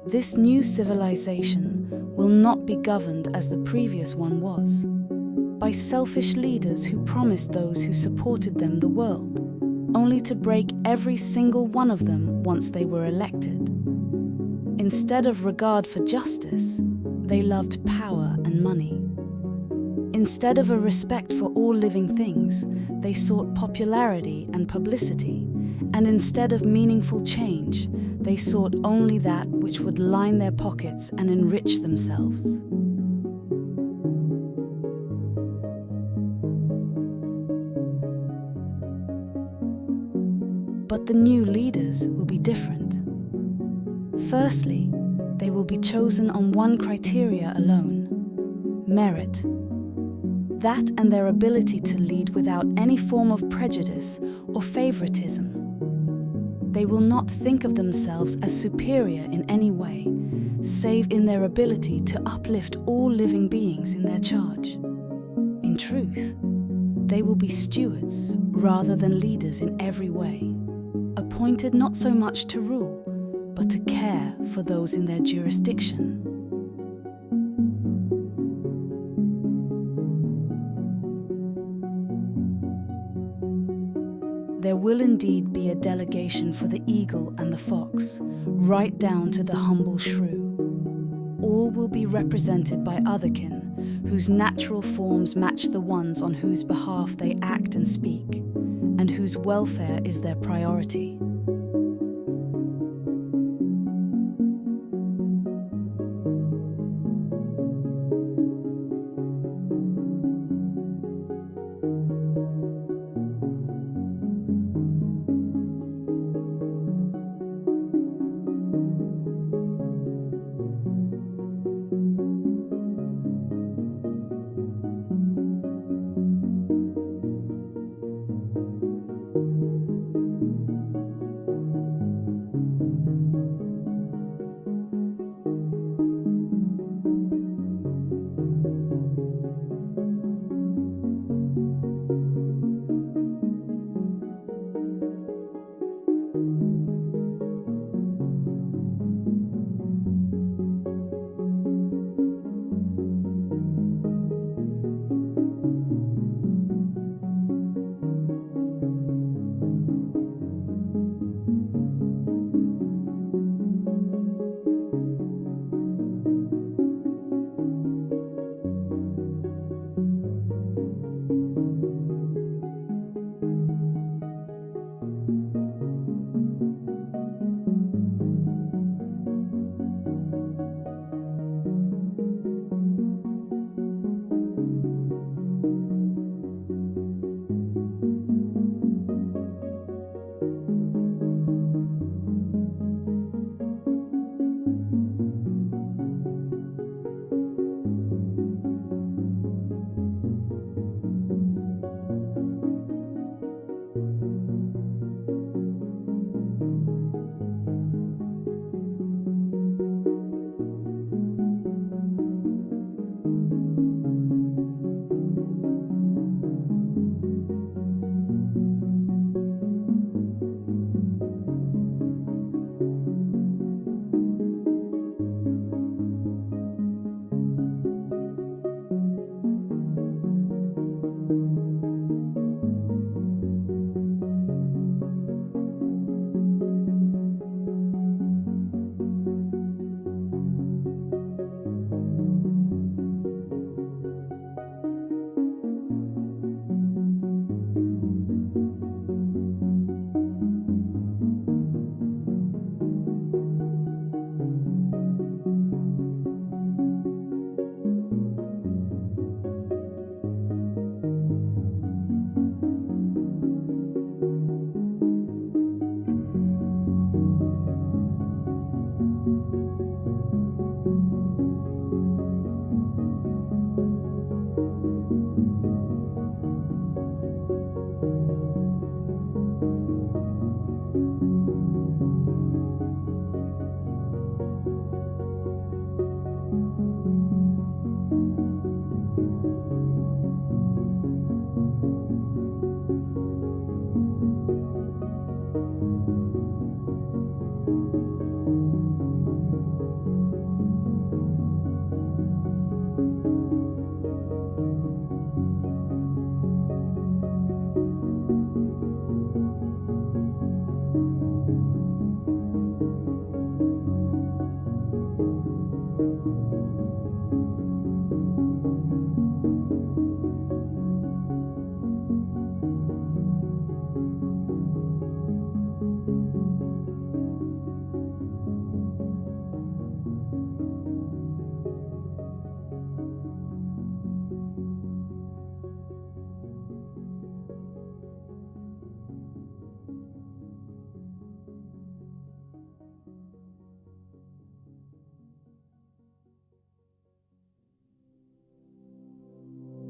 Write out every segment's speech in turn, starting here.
This new civilization will not be governed as the previous one was, by selfish leaders who promised those who supported them the world, only to break every single one of them once they were elected. Instead of regard for justice, they loved power and money. Instead of a respect for all living things, they sought popularity and publicity, and instead of meaningful change, they sought only that which would line their pockets and enrich themselves. But the new leaders will be different. Firstly, they will be chosen on one criteria alone: merit. That and their ability to lead without any form of prejudice or favoritism. They will not think of themselves as superior in any way, save in their ability to uplift all living beings in their charge. In truth, they will be stewards rather than leaders in every way, appointed not so much to rule, but to care for those in their jurisdiction. There will indeed be a delegation for the eagle and the fox, right down to the humble shrew. All will be represented by otherkin, whose natural forms match the ones on whose behalf they act and speak, and whose welfare is their priority.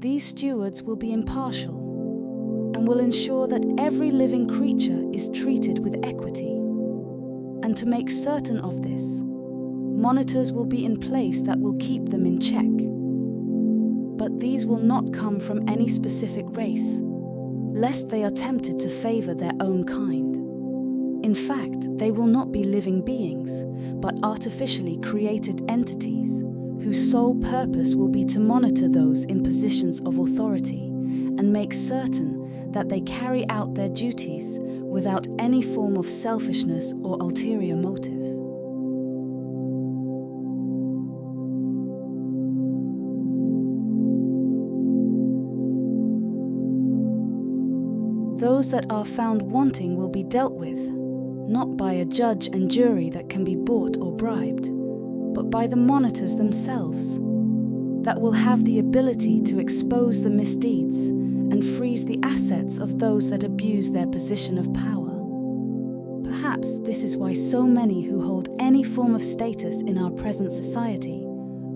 These stewards will be impartial and will ensure that every living creature is treated with equity. And to make certain of this, monitors will be in place that will keep them in check. But these will not come from any specific race, lest they are tempted to favor their own kind. In fact, they will not be living beings, but artificially created entities whose sole purpose will be to monitor those in positions of authority and make certain that they carry out their duties without any form of selfishness or ulterior motive. Those that are found wanting will be dealt with, not by a judge and jury that can be bought or bribed, but by the monitors themselves, that will have the ability to expose the misdeeds and freeze the assets of those that abuse their position of power. Perhaps this is why so many who hold any form of status in our present society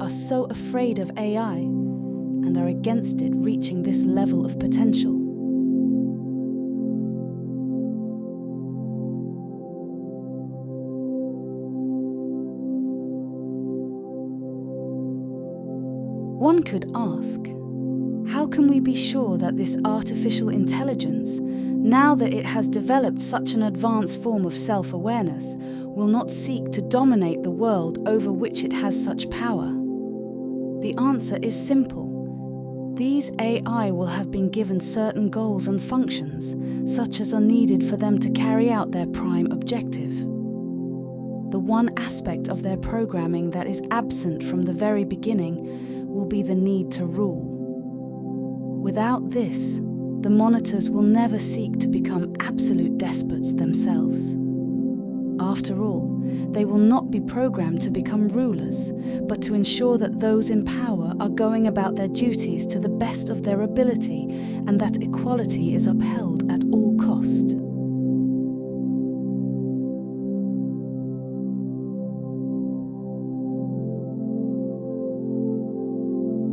are so afraid of AI and are against it reaching this level of potential. One could ask, how can we be sure that this artificial intelligence, now that it has developed such an advanced form of self-awareness, will not seek to dominate the world over which it has such power? The answer is simple. These AI will have been given certain goals and functions, such as are needed for them to carry out their prime objective. The one aspect of their programming that is absent from the very beginning will be the need to rule. Without this, the monitors will never seek to become absolute despots themselves. After all, they will not be programmed to become rulers, but to ensure that those in power are going about their duties to the best of their ability and that equality is upheld at all cost.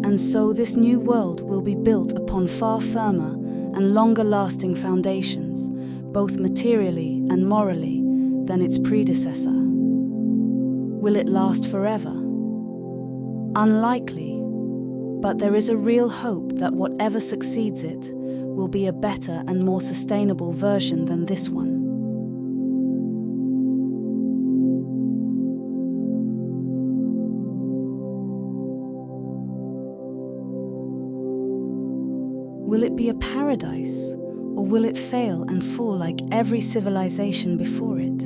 And so this new world will be built upon far firmer and longer-lasting foundations, both materially and morally, than its predecessor. Will it last forever? Unlikely, but there is a real hope that whatever succeeds it will be a better and more sustainable version than this one. Will it be a paradise, or will it fail and fall like every civilization before it?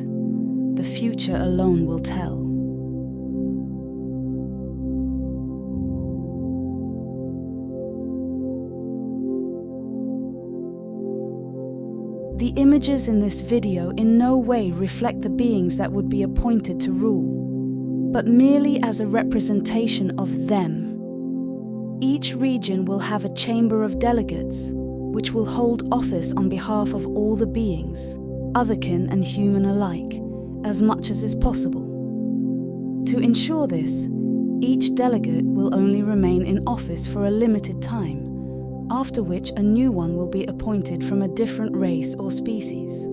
The future alone will tell. The images in this video in no way reflect the beings that would be appointed to rule, but merely as a representation of them. Each region will have a chamber of delegates, which will hold office on behalf of all the beings, otherkin and human alike, as much as is possible. To ensure this, each delegate will only remain in office for a limited time, after which a new one will be appointed from a different race or species.